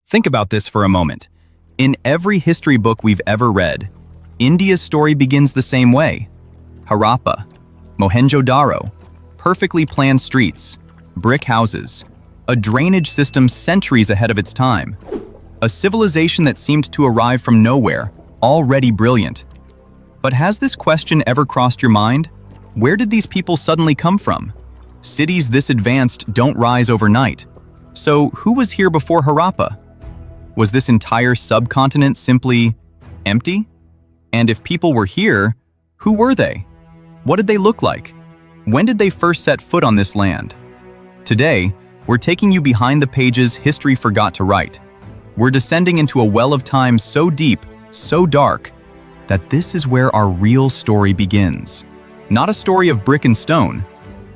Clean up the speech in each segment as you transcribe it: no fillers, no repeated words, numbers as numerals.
Think about this for a moment. In every history book we've ever read, India's story begins the same way. Harappa, Mohenjo-daro, perfectly planned streets, brick houses, a drainage system centuries ahead of its time, a civilization that seemed to arrive from nowhere, already brilliant. But has this question ever crossed your mind? Where did these people suddenly come from? Cities this advanced don't rise overnight. So who was here before Harappa? Was this entire subcontinent simply empty? And if people were here, who were they? What did they look like? When did they first set foot on this land? Today, we're taking you behind the pages history forgot to write. We're descending into a well of time so deep, so dark, that this is where our real story begins. Not a story of brick and stone,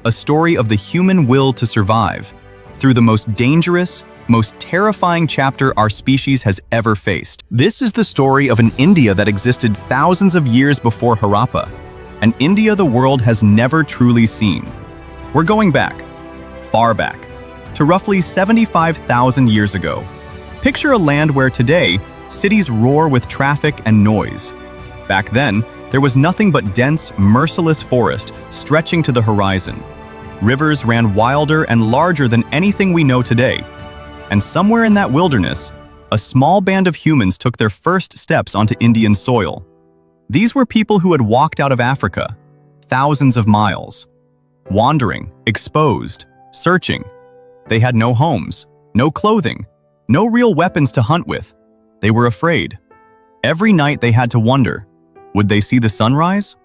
a story of the human will to survive, through the most dangerous, most terrifying chapter our species has ever faced. This is the story of an India that existed thousands of years before Harappa, an India the world has never truly seen. We're going back, far back, to roughly 75,000 years ago. Picture a land where today, cities roar with traffic and noise. Back then, there was nothing but dense, merciless forest stretching to the horizon. Rivers ran wilder and larger than anything we know today. And somewhere in that wilderness, a small band of humans took their first steps onto Indian soil. These were people who had walked out of Africa, thousands of miles, wandering, exposed, searching. They had no homes, no clothing, no real weapons to hunt with. They were afraid. Every night they had to wonder, would they see the sunrise?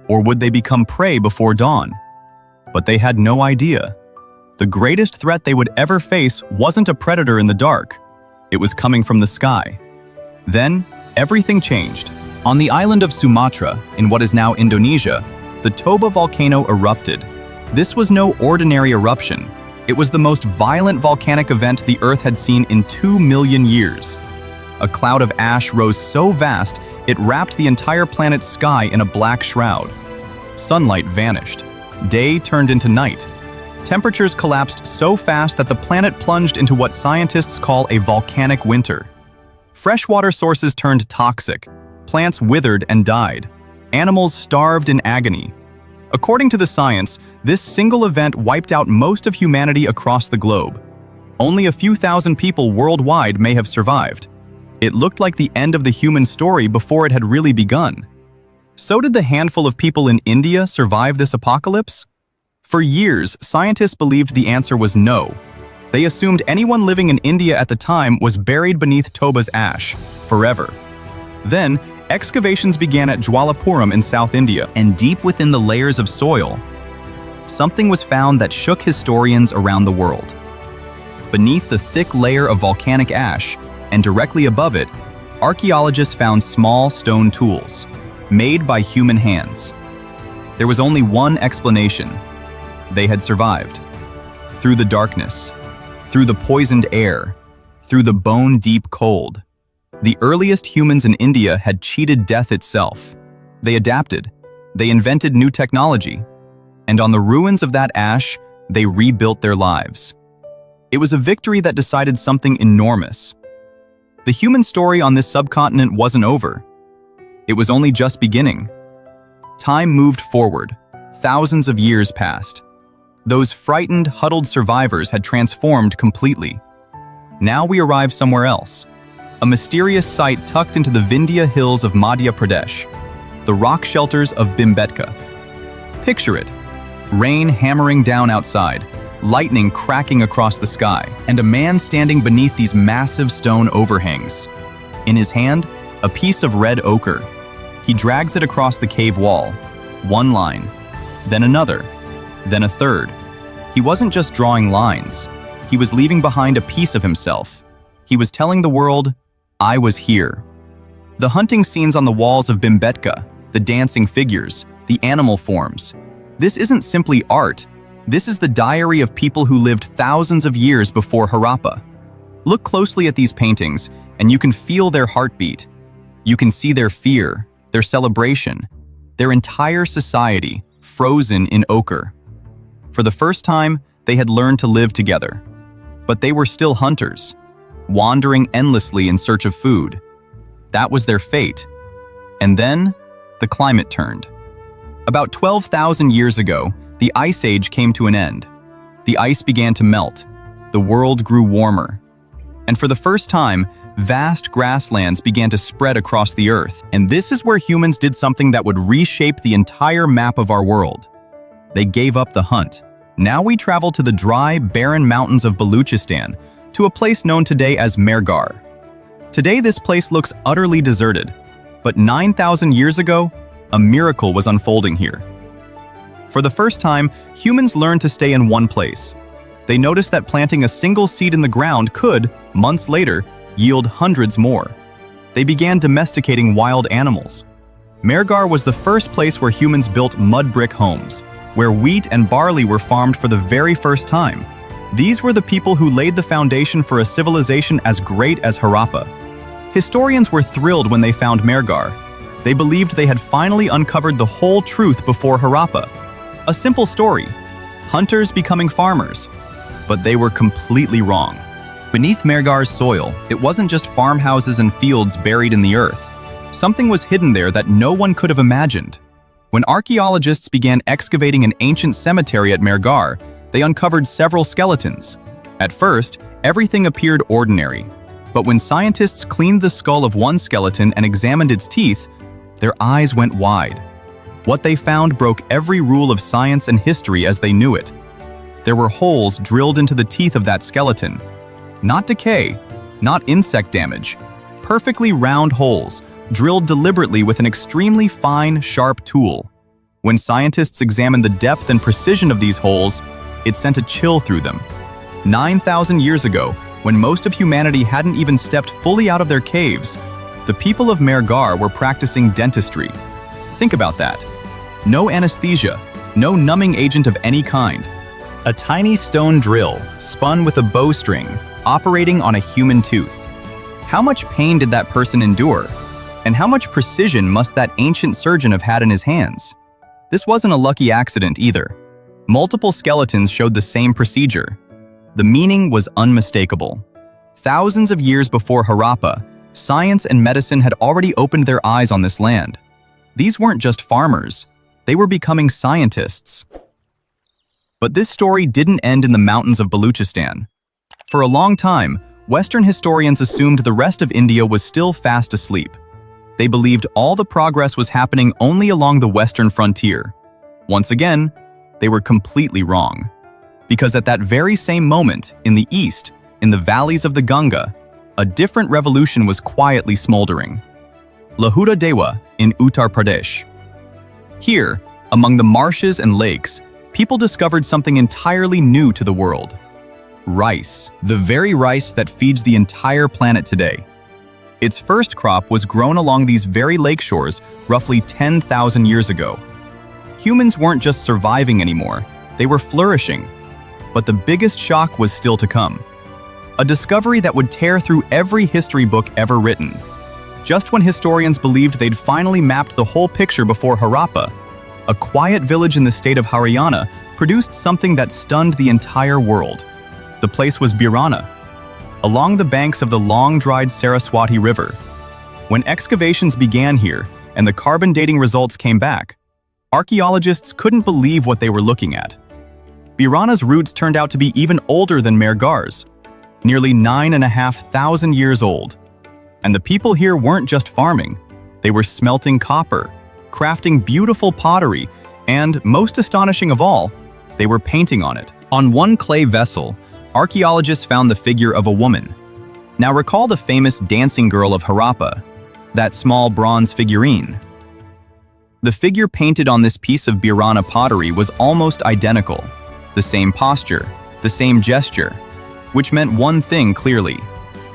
Or would they become prey before dawn? But they had no idea. The greatest threat they would ever face wasn't a predator in the dark. It was coming from the sky. Then, everything changed. On the island of Sumatra, in what is now Indonesia, the Toba volcano erupted. This was no ordinary eruption. It was the most violent volcanic event the Earth had seen in 2 million years. A cloud of ash rose so vast, it wrapped the entire planet's sky in a black shroud. Sunlight vanished. Day turned into night. Temperatures collapsed so fast that the planet plunged into what scientists call a volcanic winter. Freshwater sources turned toxic. Plants withered and died. Animals starved in agony. According to the science, this single event wiped out most of humanity across the globe. Only a few thousand people worldwide may have survived. It looked like the end of the human story before it had really begun. So did the handful of people in India survive this apocalypse? For years, scientists believed the answer was no. They assumed anyone living in India at the time was buried beneath Toba's ash, forever. Then, excavations began at Jwalapuram in South India, and deep within the layers of soil, something was found that shook historians around the world. Beneath the thick layer of volcanic ash, and directly above it, archaeologists found small stone tools, made by human hands. There was only one explanation. They had survived. Through the darkness, through the poisoned air, through the bone-deep cold. The earliest humans in India had cheated death itself. They adapted. They invented new technology. And on the ruins of that ash, they rebuilt their lives. It was a victory that decided something enormous. The human story on this subcontinent wasn't over. It was only just beginning. Time moved forward. Thousands of years passed. Those frightened, huddled survivors had transformed completely. Now we arrive somewhere else. A mysterious site tucked into the Vindhya hills of Madhya Pradesh, the rock shelters of Bhimbetka. Picture it. Rain hammering down outside, lightning cracking across the sky, and a man standing beneath these massive stone overhangs. In his hand, a piece of red ochre. He drags it across the cave wall. One line, then another, then a third. He wasn't just drawing lines. He was leaving behind a piece of himself. He was telling the world, I was here. The hunting scenes on the walls of Bhimbetka, the dancing figures, the animal forms. This isn't simply art. This is the diary of people who lived thousands of years before Harappa. Look closely at these paintings, and you can feel their heartbeat. You can see their fear, their celebration, their entire society frozen in ochre. For the first time, they had learned to live together. But they were still hunters. wandering endlessly in search of food. That was their fate. And then, the climate turned. About 12,000 years ago, the Ice Age came to an end. The ice began to melt. The world grew warmer. And for the first time, vast grasslands began to spread across the earth. And this is where humans did something that would reshape the entire map of our world. They gave up the hunt. Now we travel to the dry, barren mountains of Baluchistan, to a place known today as Mehrgarh. Today this place looks utterly deserted, but 9,000 years ago, a miracle was unfolding here. For the first time, humans learned to stay in one place. They noticed that planting a single seed in the ground could, months later, yield hundreds more. They began domesticating wild animals. Mehrgarh was the first place where humans built mud brick homes, where wheat and barley were farmed for the very first time. These were the people who laid the foundation for a civilization as great as Harappa. Historians were thrilled when they found Mehrgarh. They believed they had finally uncovered the whole truth before Harappa. A simple story, hunters becoming farmers. But they were completely wrong. Beneath Mehrgarh's soil, it wasn't just farmhouses and fields buried in the earth. Something was hidden there that no one could have imagined. When archaeologists began excavating an ancient cemetery at Mehrgarh, they uncovered several skeletons. At first, everything appeared ordinary. But when scientists cleaned the skull of one skeleton and examined its teeth, their eyes went wide. What they found broke every rule of science and history as they knew it. There were holes drilled into the teeth of that skeleton. Not decay, not insect damage. Perfectly round holes, drilled deliberately with an extremely fine, sharp tool. When scientists examined the depth and precision of these holes, it sent a chill through them. 9,000 years ago, when most of humanity hadn't even stepped fully out of their caves, the people of Mehrgarh were practicing dentistry. Think about that. No anesthesia, no numbing agent of any kind. A tiny stone drill, spun with a bowstring, operating on a human tooth. How much pain did that person endure? And how much precision must that ancient surgeon have had in his hands? This wasn't a lucky accident either. Multiple skeletons showed the same procedure. The meaning was unmistakable. Thousands of years before Harappa, science and medicine had already opened their eyes on this land. These weren't just farmers. They were becoming scientists. But this story didn't end in the mountains of Baluchistan. For a long time, Western historians assumed the rest of India was still fast asleep. They believed all the progress was happening only along the western frontier. Once again, they were completely wrong. Because at that very same moment, in the east, in the valleys of the Ganga, a different revolution was quietly smoldering. Lahuradewa in Uttar Pradesh. Here, among the marshes and lakes, people discovered something entirely new to the world. Rice, the very rice that feeds the entire planet today. Its first crop was grown along these very lake shores roughly 10,000 years ago. Humans weren't just surviving anymore, they were flourishing. But the biggest shock was still to come. A discovery that would tear through every history book ever written. Just when historians believed they'd finally mapped the whole picture before Harappa, a quiet village in the state of Haryana produced something that stunned the entire world. The place was Birana, along the banks of the long-dried Saraswati River. When excavations began here and the carbon dating results came back, archaeologists couldn't believe what they were looking at. Birana's roots turned out to be even older than Mehrgarh's, nearly 9,500 years old. And the people here weren't just farming, they were smelting copper, crafting beautiful pottery, and, most astonishing of all, they were painting on it. On one clay vessel, archaeologists found the figure of a woman. Now recall the famous dancing girl of Harappa, that small bronze figurine. The figure painted on this piece of Birana pottery was almost identical. The same posture, the same gesture, which meant one thing clearly.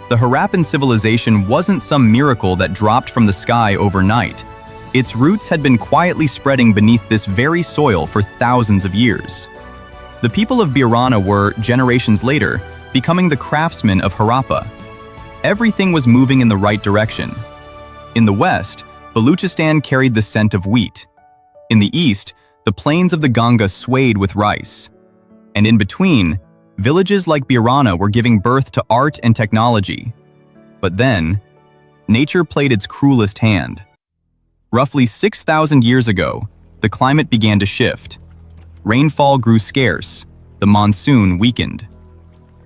The Harappan civilization wasn't some miracle that dropped from the sky overnight. Its roots had been quietly spreading beneath this very soil for thousands of years. The people of Birana were, generations later, becoming the craftsmen of Harappa. Everything was moving in the right direction. In the west, Baluchistan carried the scent of wheat. In the east, the plains of the Ganga swayed with rice. And in between, Villages like Birana were giving birth to art and technology. But then, nature played its cruelest hand. Roughly 6,000 years ago, the climate began to shift. Rainfall grew scarce, the monsoon weakened.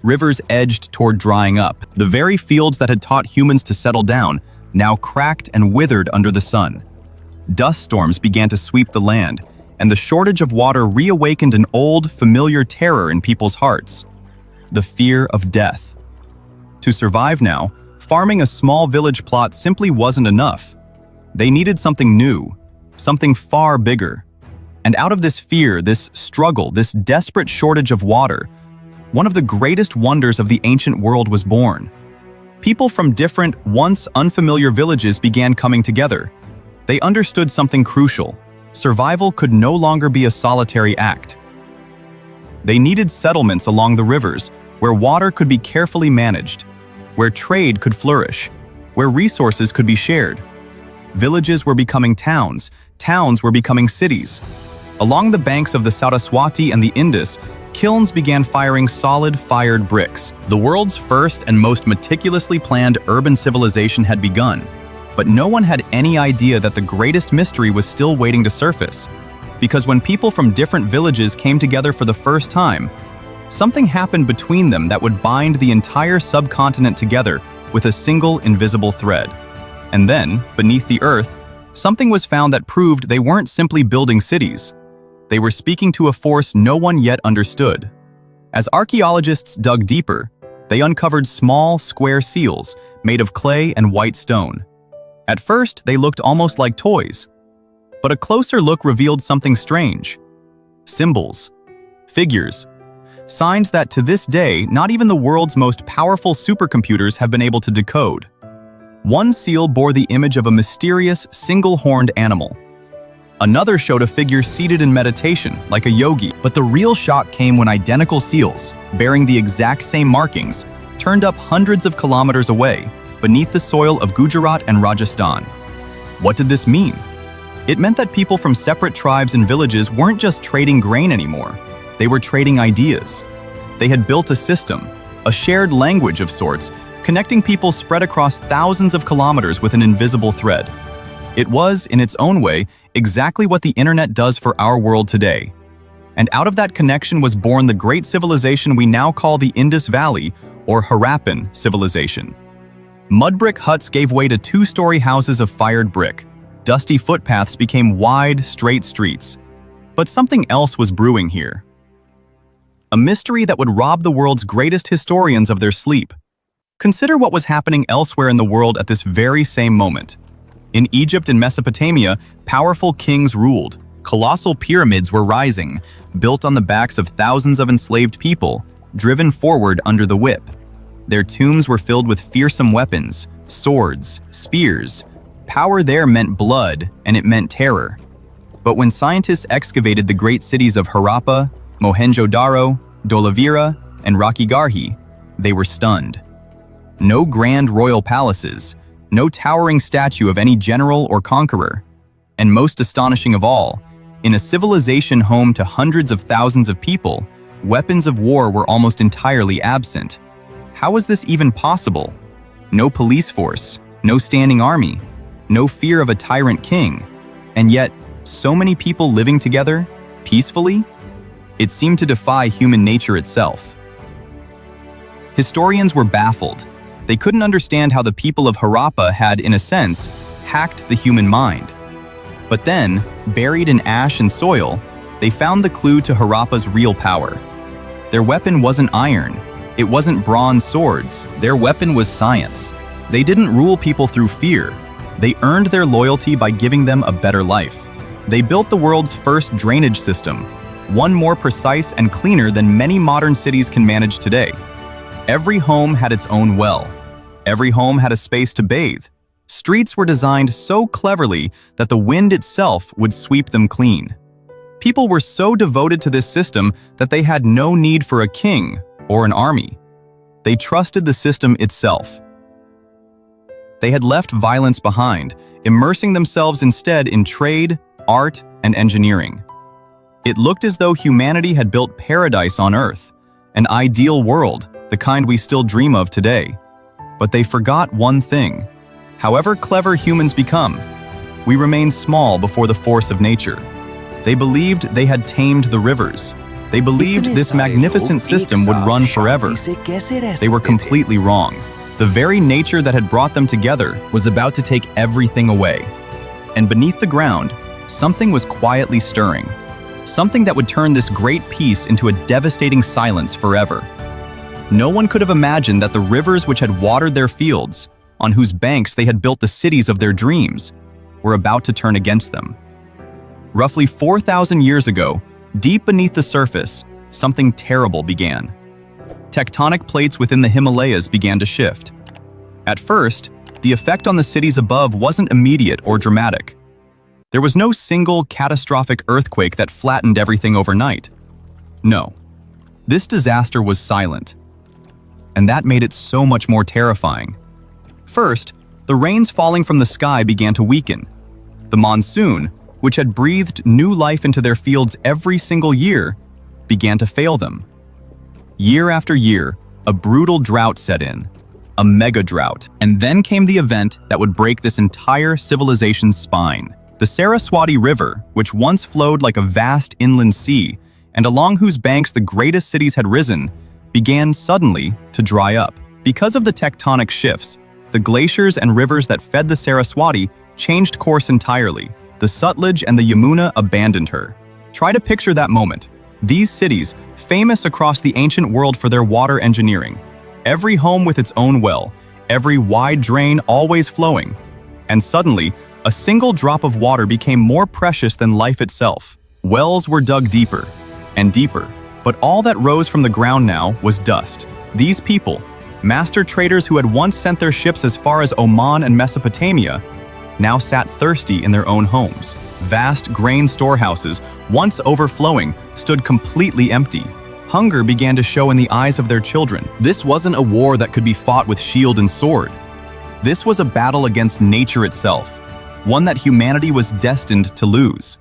Rivers edged toward drying up. The very fields that had taught humans to settle down now cracked and withered under the sun. Dust storms began to sweep the land, and the shortage of water reawakened an old, familiar terror in people's hearts: the fear of death. To survive now, farming a small village plot simply wasn't enough. They needed something new, something far bigger. And out of this fear, this struggle, this desperate shortage of water, one of the greatest wonders of the ancient world was born. People from different, once unfamiliar villages began coming together. They understood something crucial: survival could no longer be a solitary act. They needed settlements along the rivers, where water could be carefully managed, where trade could flourish, where resources could be shared. Villages were becoming towns, towns were becoming cities. Along the banks of the Saraswati and the Indus, kilns began firing solid fired bricks. The world's first and most meticulously planned urban civilization had begun, but no one had any idea that the greatest mystery was still waiting to surface. Because when people from different villages came together for the first time, something happened between them that would bind the entire subcontinent together with a single invisible thread. And then, beneath the earth, something was found that proved they weren't simply building cities. They were speaking to a force no one yet understood. As archaeologists dug deeper, they uncovered small, square seals made of clay and white stone. At first, they looked almost like toys. But a closer look revealed something strange. Symbols, figures, signs that to this day, not even the world's most powerful supercomputers have been able to decode. One seal bore the image of a mysterious, single-horned animal. Another showed a figure seated in meditation, like a yogi. But the real shock came when identical seals, bearing the exact same markings, turned up hundreds of kilometers away, beneath the soil of Gujarat and Rajasthan. What did this mean? It meant that people from separate tribes and villages weren't just trading grain anymore. They were trading ideas. They had built a system, a shared language of sorts, connecting people spread across thousands of kilometers with an invisible thread. It was, in its own way, exactly what the internet does for our world today. And out of that connection was born the great civilization we now call the Indus Valley, or Harappan civilization. Mud brick huts gave way to two-story houses of fired brick. Dusty footpaths became wide, straight streets. But something else was brewing here. A mystery that would rob the world's greatest historians of their sleep. Consider what was happening elsewhere in the world at this very same moment. In Egypt and Mesopotamia, powerful kings ruled. Colossal pyramids were rising, built on the backs of thousands of enslaved people, driven forward under the whip. Their tombs were filled with fearsome weapons, swords, spears. Power there meant blood, and it meant terror. But when scientists excavated the great cities of Harappa, Mohenjo-Daro, Dholavira, and Rakhigarhi, they were stunned. No grand royal palaces, no towering statue of any general or conqueror. And most astonishing of all, in a civilization home to hundreds of thousands of people, weapons of war were almost entirely absent. How was this even possible? No police force, no standing army, no fear of a tyrant king, and yet so many people living together, peacefully? It seemed to defy human nature itself. Historians were baffled. They couldn't understand how the people of Harappa had, in a sense, hacked the human mind. But then, buried in ash and soil, they found the clue to Harappa's real power. Their weapon wasn't iron. It wasn't bronze swords. Their weapon was science. They didn't rule people through fear. They earned their loyalty by giving them a better life. They built the world's first drainage system, one more precise and cleaner than many modern cities can manage today. Every home had its own well. Every home had a space to bathe. Streets were designed so cleverly that the wind itself would sweep them clean. People were so devoted to this system that they had no need for a king or an army. They trusted the system itself. They had left violence behind, immersing themselves instead in trade, art, and engineering. It looked as though humanity had built paradise on Earth, An ideal world, the kind we still dream of today. But they forgot one thing. However clever humans become, we remain small before the force of nature. They believed they had tamed the rivers. They believed this magnificent system would run forever. They were completely wrong. The very nature that had brought them together was about to take everything away. And beneath the ground, something was quietly stirring. Something that would turn this great peace into a devastating silence forever. No one could have imagined that the rivers which had watered their fields, on whose banks they had built the cities of their dreams, were about to turn against them. Roughly 4,000 years ago, deep beneath the surface, something terrible began. Tectonic plates within the Himalayas began to shift. At first, the effect on the cities above wasn't immediate or dramatic. There was no single catastrophic earthquake that flattened everything overnight. No, this disaster was silent. And that made it so much more terrifying. First, the rains falling from the sky began to weaken. The monsoon, which had breathed new life into their fields every single year, began to fail them. Year after year, a brutal drought set in, a mega drought. And then came the event that would break this entire civilization's spine. The Saraswati River, which once flowed like a vast inland sea, and along whose banks the greatest cities had risen, began suddenly to dry up. Because of the tectonic shifts, the glaciers and rivers that fed the Saraswati changed course entirely. The Sutlej and the Yamuna abandoned her. Try to picture that moment. These cities, famous across the ancient world for their water engineering, every home with its own well, every wide drain always flowing, and suddenly, a single drop of water became more precious than life itself. Wells were dug deeper and deeper, but all that rose from the ground now was dust. These people, master traders who had once sent their ships as far as Oman and Mesopotamia, now sat thirsty in their own homes. Vast grain storehouses, once overflowing, stood completely empty. Hunger began to show in the eyes of their children. This wasn't a war that could be fought with shield and sword. This was a battle against nature itself, one that humanity was destined to lose.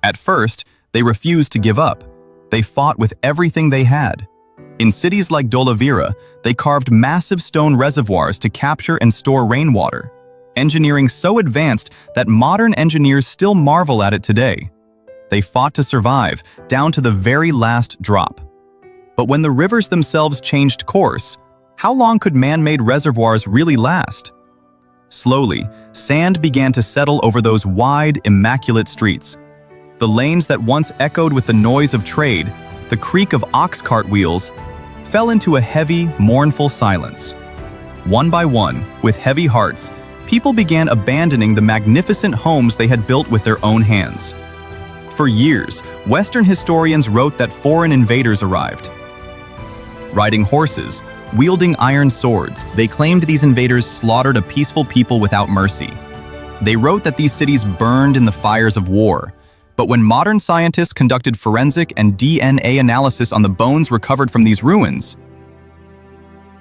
At first, they refused to give up. They fought with everything they had. In cities like Dholavira, they carved massive stone reservoirs to capture and store rainwater, engineering so advanced that modern engineers still marvel at it today. They fought to survive, down to the very last drop. But when the rivers themselves changed course, how long could man-made reservoirs really last? Slowly, sand began to settle over those wide, immaculate streets. The lanes that once echoed with the noise of trade, the creak of ox cart wheels, fell into a heavy, mournful silence. One by one, with heavy hearts, people began abandoning the magnificent homes they had built with their own hands. For years, Western historians wrote that foreign invaders arrived. Riding horses, wielding iron swords, they claimed these invaders slaughtered a peaceful people without mercy. They wrote that these cities burned in the fires of war. But when modern scientists conducted forensic and DNA analysis on the bones recovered from these ruins,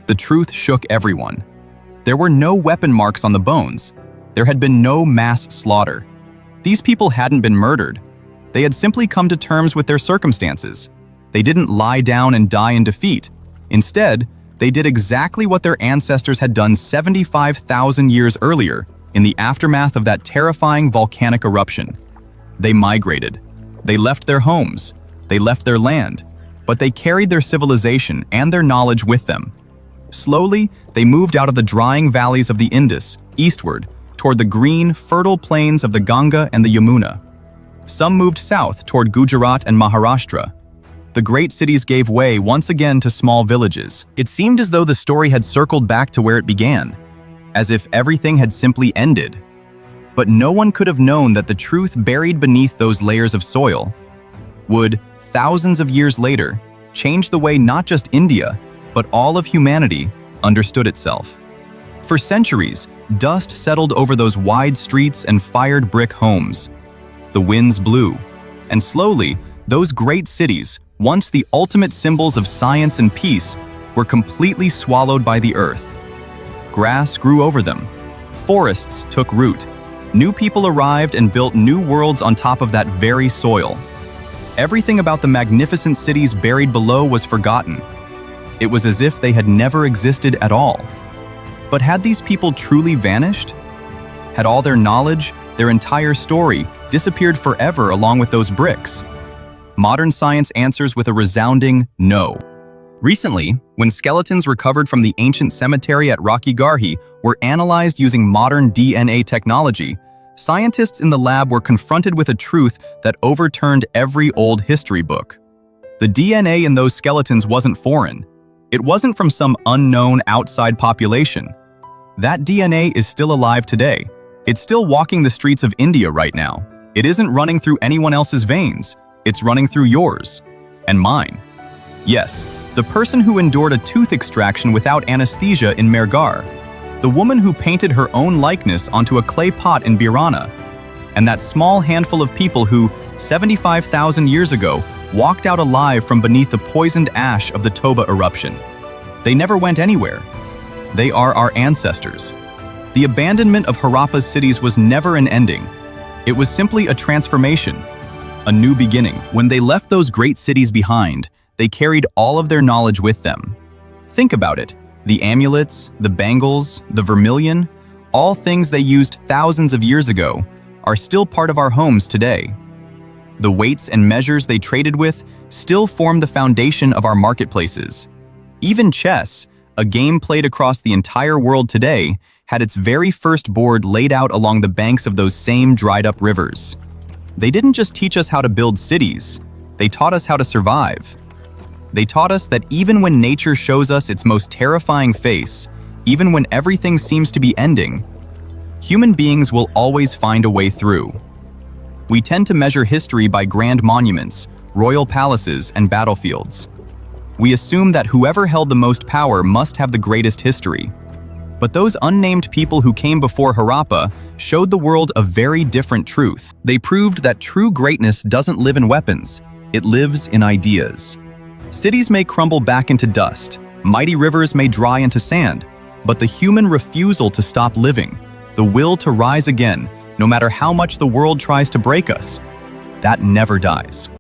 the truth shook everyone. There were no weapon marks on the bones. There had been no mass slaughter. These people hadn't been murdered. They had simply come to terms with their circumstances. They didn't lie down and die in defeat. Instead, they did exactly what their ancestors had done 75,000 years earlier in the aftermath of that terrifying volcanic eruption. They migrated. They left their homes. They left their land. But they carried their civilization and their knowledge with them. Slowly, they moved out of the drying valleys of the Indus, eastward, toward the green, fertile plains of the Ganga and the Yamuna. Some moved south toward Gujarat and Maharashtra. The great cities gave way once again to small villages. It seemed as though the story had circled back to where it began, as if everything had simply ended. But no one could have known that the truth buried beneath those layers of soil would, thousands of years later, change the way not just India, but all of humanity understood itself. For centuries, dust settled over those wide streets and fired brick homes. The winds blew, and slowly, those great cities, once the ultimate symbols of science and peace, were completely swallowed by the earth. Grass grew over them. Forests took root. New people arrived and built new worlds on top of that very soil. Everything about the magnificent cities buried below was forgotten, It was as if they had never existed at all. But had these people truly vanished? Had all their knowledge, their entire story, disappeared forever along with those bricks? Modern science answers with a resounding no. Recently, when skeletons recovered from the ancient cemetery at Rocky Garhi were analyzed using modern DNA technology, scientists in the lab were confronted with a truth that overturned every old history book. The DNA in those skeletons wasn't foreign. It wasn't from some unknown outside population. That DNA is still alive today. It's still walking the streets of India right now. It isn't running through anyone else's veins. It's running through yours and mine. Yes, the person who endured a tooth extraction without anesthesia in Mehrgarh, the woman who painted her own likeness onto a clay pot in Birana, and that small handful of people who, 75,000 years ago, walked out alive from beneath the poisoned ash of the Toba eruption. They never went anywhere. They are our ancestors. The abandonment of Harappa's cities was never an ending. It was simply a transformation, a new beginning. When they left those great cities behind, they carried all of their knowledge with them. Think about it. The amulets, the bangles, the vermilion, all things they used thousands of years ago, are still part of our homes today. The weights and measures they traded with still form the foundation of our marketplaces. Even chess, a game played across the entire world today, had its very first board laid out along the banks of those same dried-up rivers. They didn't just teach us how to build cities, they taught us how to survive. They taught us that even when nature shows us its most terrifying face, even when everything seems to be ending, human beings will always find a way through. We tend to measure history by grand monuments, royal palaces, and battlefields. We assume that whoever held the most power must have the greatest history. But those unnamed people who came before Harappa showed the world a very different truth. They proved that true greatness doesn't live in weapons, it lives in ideas. Cities may crumble back into dust, mighty rivers may dry into sand, but the human refusal to stop living, the will to rise again, no matter how much the world tries to break us, that never dies.